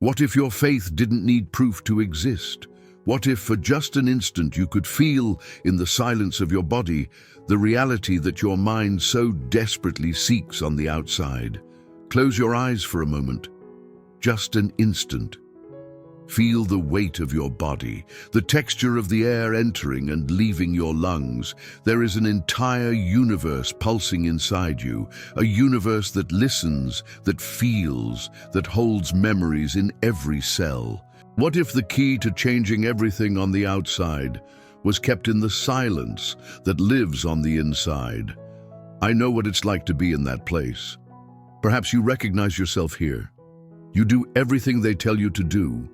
What if your faith didn't need proof to exist? What if for just an instant you could feel in the silence of your body the reality that your mind so desperately seeks on the outside? Close your eyes for a moment. Just an instant. Feel the weight of your body, the texture of the air entering and leaving your lungs. There is an entire universe pulsing inside you, a universe that listens, that feels, that holds memories in every cell. What if the key to changing everything on the outside was kept in the silence that lives on the inside? I know what it's like to be in that place. Perhaps you recognize yourself here. You do everything they tell you to do.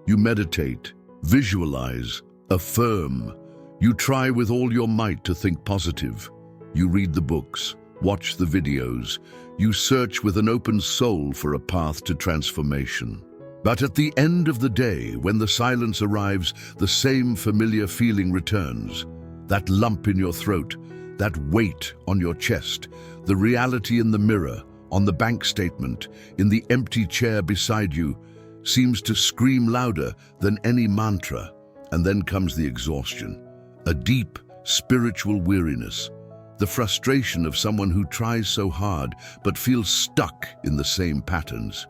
You meditate, visualize, affirm. You try with all your might to think positive. You read the books, watch the videos. You search with an open soul for a path to transformation. But at the end of the day, when the silence arrives, the same familiar feeling returns. That lump in your throat, that weight on your chest, the reality in the mirror, on the bank statement, in the empty chair beside you, seems to scream louder than any mantra. And then comes the exhaustion, a deep spiritual weariness, the frustration of someone who tries so hard but feels stuck in the same patterns.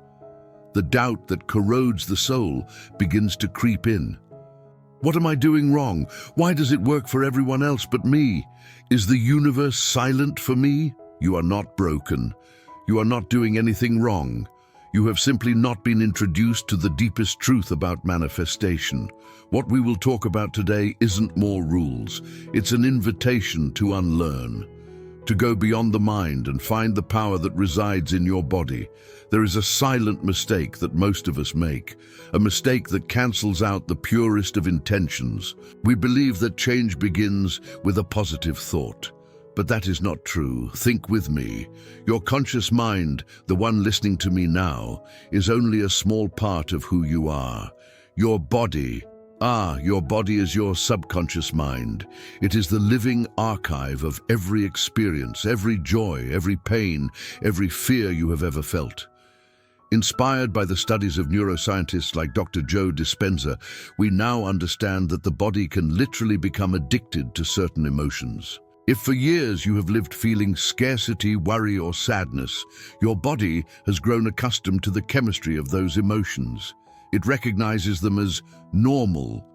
The doubt that corrodes the soul begins to creep in. What am I doing wrong? Why does it work for everyone else but me? Is the universe silent for me? You are not broken. You are not doing anything wrong. You have simply not been introduced to the deepest truth about manifestation. What we will talk about today isn't more rules. It's an invitation to unlearn, to go beyond the mind and find the power that resides in your body. There is a silent mistake that most of us make, a mistake that cancels out the purest of intentions. We believe that change begins with a positive thought. But that is not true. Think with me. Your conscious mind, the one listening to me now, is only a small part of who you are. Your body is your subconscious mind. It is the living archive of every experience, every joy, every pain, every fear you have ever felt. Inspired by the studies of neuroscientists like Dr. Joe Dispenza, we now understand that the body can literally become addicted to certain emotions. If for years you have lived feeling scarcity, worry, or sadness, your body has grown accustomed to the chemistry of those emotions. It recognizes them as normal.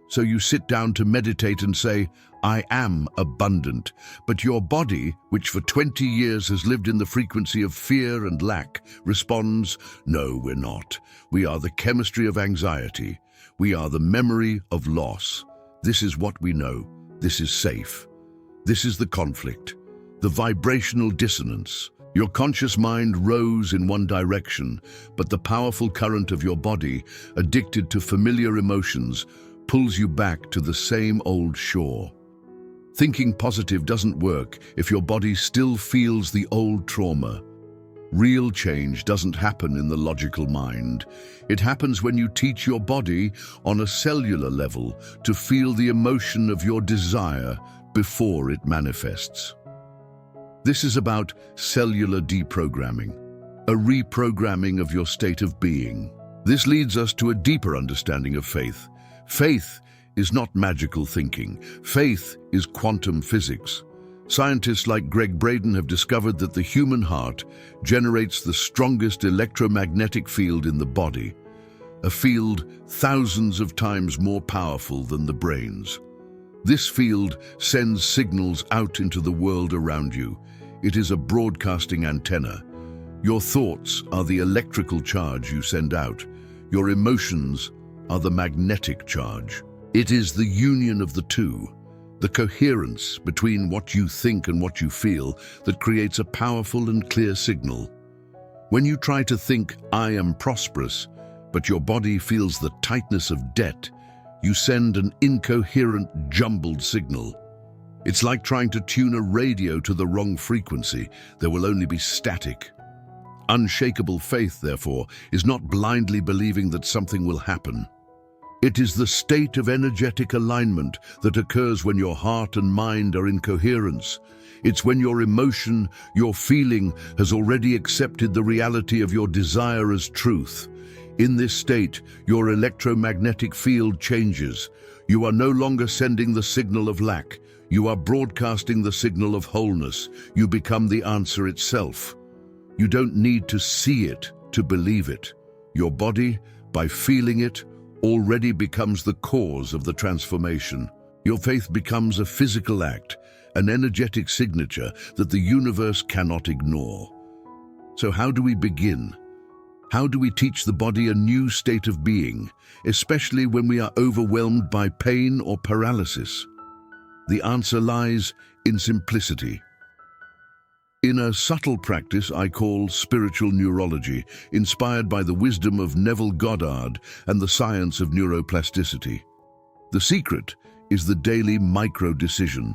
So you sit down to meditate and say, I am abundant. But your body, which for 20 years has lived in the frequency of fear and lack, responds, no, we're not. We are the chemistry of anxiety. We are the memory of loss. This is what we know. This is safe. This is the conflict, the vibrational dissonance. Your conscious mind rows in one direction, but the powerful current of your body, addicted to familiar emotions, pulls you back to the same old shore. Thinking positive doesn't work if your body still feels the old trauma. Real change doesn't happen in the logical mind. It happens when you teach your body on a cellular level to feel the emotion of your desire before it manifests. This is about cellular deprogramming, a reprogramming of your state of being. This leads us to a deeper understanding of faith. Faith is not magical thinking. Faith is quantum physics. Scientists like Greg Braden have discovered that the human heart generates the strongest electromagnetic field in the body, a field thousands of times more powerful than the brain's. This field sends signals out into the world around you. It is a broadcasting antenna. Your thoughts are the electrical charge you send out. Your emotions are the magnetic charge. It is the union of the two, the coherence between what you think and what you feel, that creates a powerful and clear signal. When you try to think, I am prosperous, but your body feels the tightness of debt, you send an incoherent, jumbled signal. It's like trying to tune a radio to the wrong frequency. There will only be static. Unshakable faith, therefore, is not blindly believing that something will happen. It is the state of energetic alignment that occurs when your heart and mind are in coherence. It's when your emotion, your feeling, has already accepted the reality of your desire as truth. In this state, your electromagnetic field changes. You are no longer sending the signal of lack. You are broadcasting the signal of wholeness. You become the answer itself. You don't need to see it to believe it. Your body, by feeling it, already becomes the cause of the transformation. Your faith becomes a physical act, an energetic signature that the universe cannot ignore. So how do we begin? How do we teach the body a new state of being, especially when we are overwhelmed by pain or paralysis? The answer lies in simplicity. In a subtle practice I call spiritual neurology, inspired by the wisdom of Neville Goddard and the science of neuroplasticity. The secret is the daily micro-decision.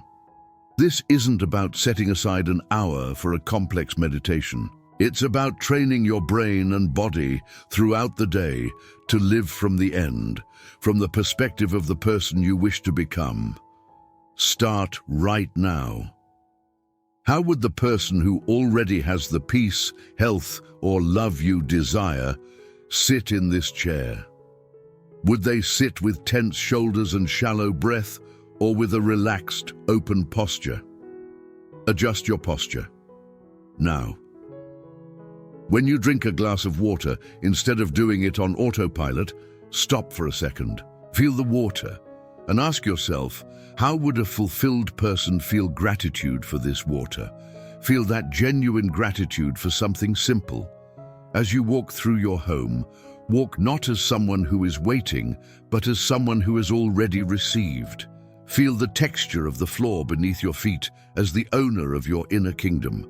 This isn't about setting aside an hour for a complex meditation. It's about training your brain and body throughout the day to live from the end, from the perspective of the person you wish to become. Start right now. How would the person who already has the peace, health, or love you desire sit in this chair? Would they sit with tense shoulders and shallow breath, or with a relaxed, open posture? Adjust your posture. Now. When you drink a glass of water, instead of doing it on autopilot, stop for a second. Feel the water and ask yourself, how would a fulfilled person feel gratitude for this water? Feel that genuine gratitude for something simple. As you walk through your home, walk not as someone who is waiting, but as someone who has already received. Feel the texture of the floor beneath your feet as the owner of your inner kingdom.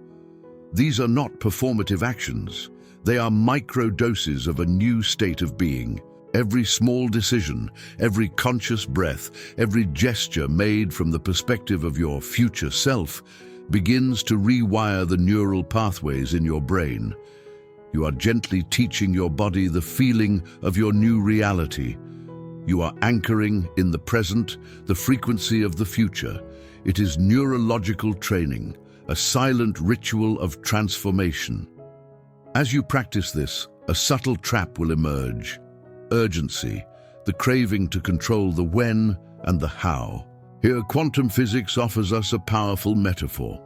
These are not performative actions. They are micro-doses of a new state of being. Every small decision, every conscious breath, every gesture made from the perspective of your future self begins to rewire the neural pathways in your brain. You are gently teaching your body the feeling of your new reality. You are anchoring in the present the frequency of the future. It is neurological training, a silent ritual of transformation. As you practice this, a subtle trap will emerge. Urgency, the craving to control the when and the how. Here, quantum physics offers us a powerful metaphor.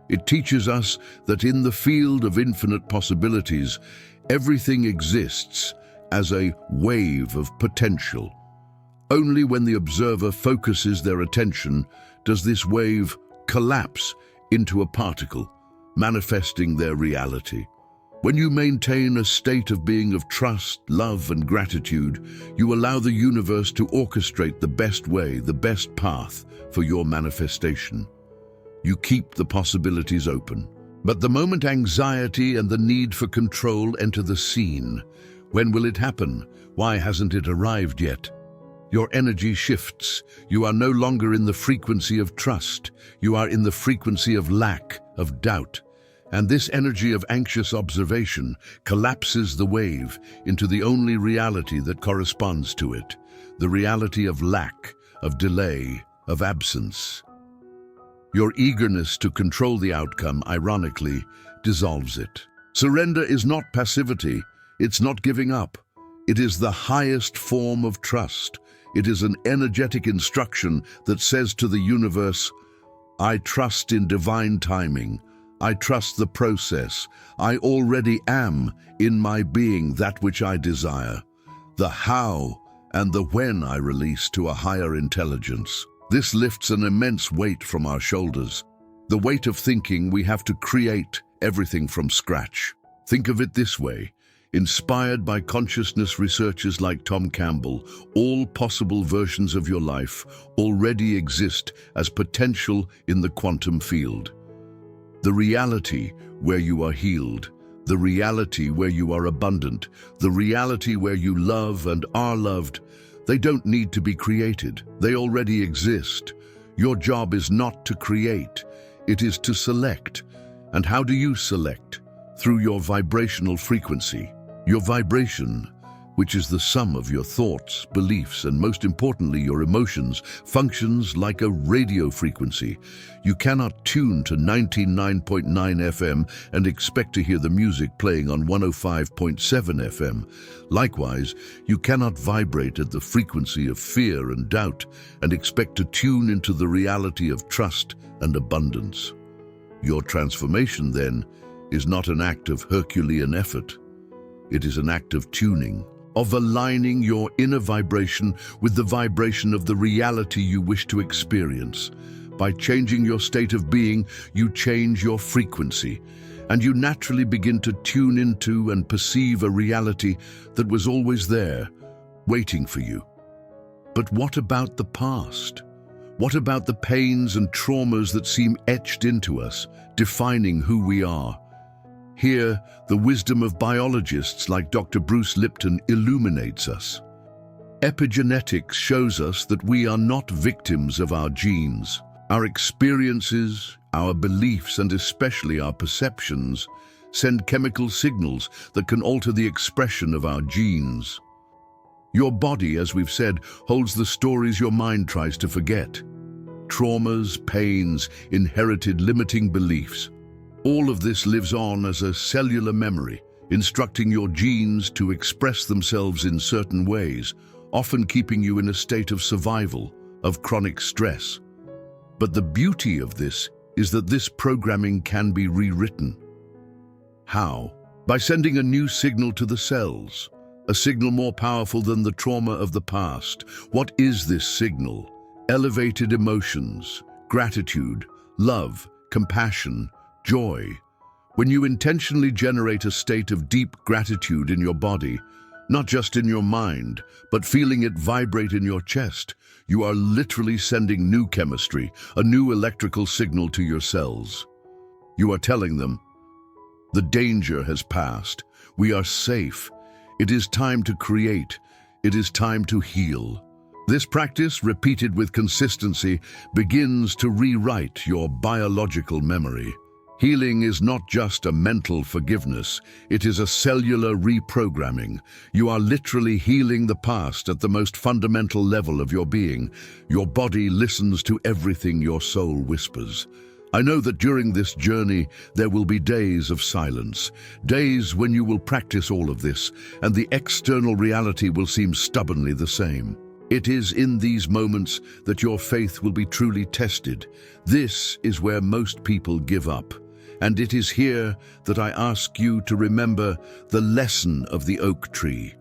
It teaches us that in the field of infinite possibilities, everything exists as a wave of potential. Only when the observer focuses their attention does this wave collapse into a particle, manifesting their reality. When you maintain a state of being of trust, love, and gratitude, you allow the universe to orchestrate the best way, the best path for your manifestation. You keep the possibilities open. But the moment anxiety and the need for control enter the scene, when will it happen? Why hasn't it arrived yet? Your energy shifts. You are no longer in the frequency of trust. You are in the frequency of lack, of doubt. And this energy of anxious observation collapses the wave into the only reality that corresponds to it, the reality of lack, of delay, of absence. Your eagerness to control the outcome, ironically, dissolves it. Surrender is not passivity. It's not giving up. It is the highest form of trust. It is an energetic instruction that says to the universe, I trust in divine timing. I trust the process. I already am in my being that which I desire. The how and the when I release to a higher intelligence. This lifts an immense weight from our shoulders. The weight of thinking we have to create everything from scratch. Think of it this way. Inspired by consciousness researchers like Tom Campbell, all possible versions of your life already exist as potential in the quantum field. The reality where you are healed, the reality where you are abundant, the reality where you love and are loved, they don't need to be created. They already exist. Your job is not to create, it is to select. And how do you select? Through your vibrational frequency. Your vibration, which is the sum of your thoughts, beliefs, and most importantly, your emotions, functions like a radio frequency. You cannot tune to 99.9 FM and expect to hear the music playing on 105.7 FM. Likewise, you cannot vibrate at the frequency of fear and doubt and expect to tune into the reality of trust and abundance. Your transformation, then, is not an act of Herculean effort. It is an act of tuning, of aligning your inner vibration with the vibration of the reality you wish to experience. By changing your state of being, you change your frequency, and you naturally begin to tune into and perceive a reality that was always there, waiting for you. But what about the past? What about the pains and traumas that seem etched into us, defining who we are? Here, the wisdom of biologists like Dr. Bruce Lipton illuminates us. Epigenetics shows us that we are not victims of our genes. Our experiences, our beliefs, and especially our perceptions send chemical signals that can alter the expression of our genes. Your body, as we've said, holds the stories your mind tries to forget. Traumas, pains, inherited limiting beliefs. All of this lives on as a cellular memory, instructing your genes to express themselves in certain ways, often keeping you in a state of survival, of chronic stress. But the beauty of this is that this programming can be rewritten. How? By sending a new signal to the cells, a signal more powerful than the trauma of the past. What is this signal? Elevated emotions, gratitude, love, compassion, joy. When you intentionally generate a state of deep gratitude in your body, not just in your mind, but feeling it vibrate in your chest, you are literally sending new chemistry, a new electrical signal to your cells. You are telling them, the danger has passed. We are safe. It is time to create. It is time to heal. This practice, repeated with consistency, begins to rewrite your biological memory. Healing is not just a mental forgiveness, it is a cellular reprogramming. You are literally healing the past at the most fundamental level of your being. Your body listens to everything your soul whispers. I know that during this journey, there will be days of silence, days when you will practice all of this, and the external reality will seem stubbornly the same. It is in these moments that your faith will be truly tested. This is where most people give up. And it is here that I ask you to remember the lesson of the oak tree.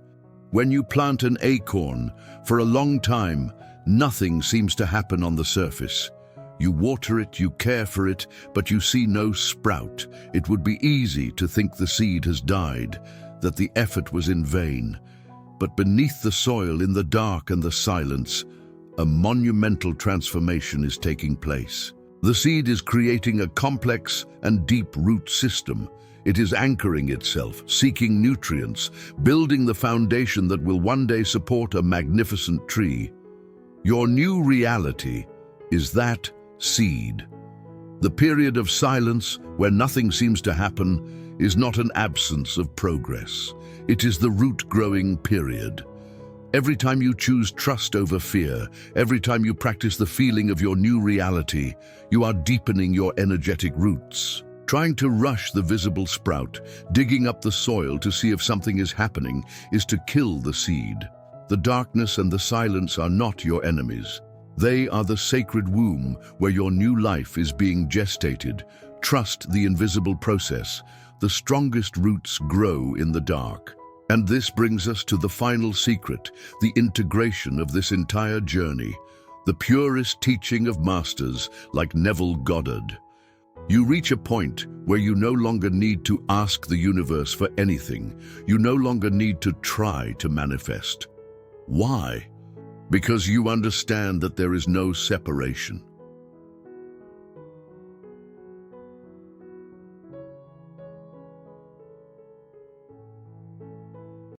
When you plant an acorn, for a long time, nothing seems to happen on the surface. You water it, you care for it, but you see no sprout. It would be easy to think the seed has died, that the effort was in vain. But beneath the soil, in the dark and the silence, a monumental transformation is taking place. The seed is creating a complex and deep root system. It is anchoring itself, seeking nutrients, building the foundation that will one day support a magnificent tree. Your new reality is that seed. The period of silence, where nothing seems to happen, is not an absence of progress. It is the root-growing period. Every time you choose trust over fear, every time you practice the feeling of your new reality, you are deepening your energetic roots. Trying to rush the visible sprout, digging up the soil to see if something is happening, is to kill the seed. The darkness and the silence are not your enemies. They are the sacred womb where your new life is being gestated. Trust the invisible process. The strongest roots grow in the dark. And this brings us to the final secret, the integration of this entire journey, the purest teaching of masters like Neville Goddard. You reach a point where you no longer need to ask the universe for anything. You no longer need to try to manifest. Why? Because you understand that there is no separation.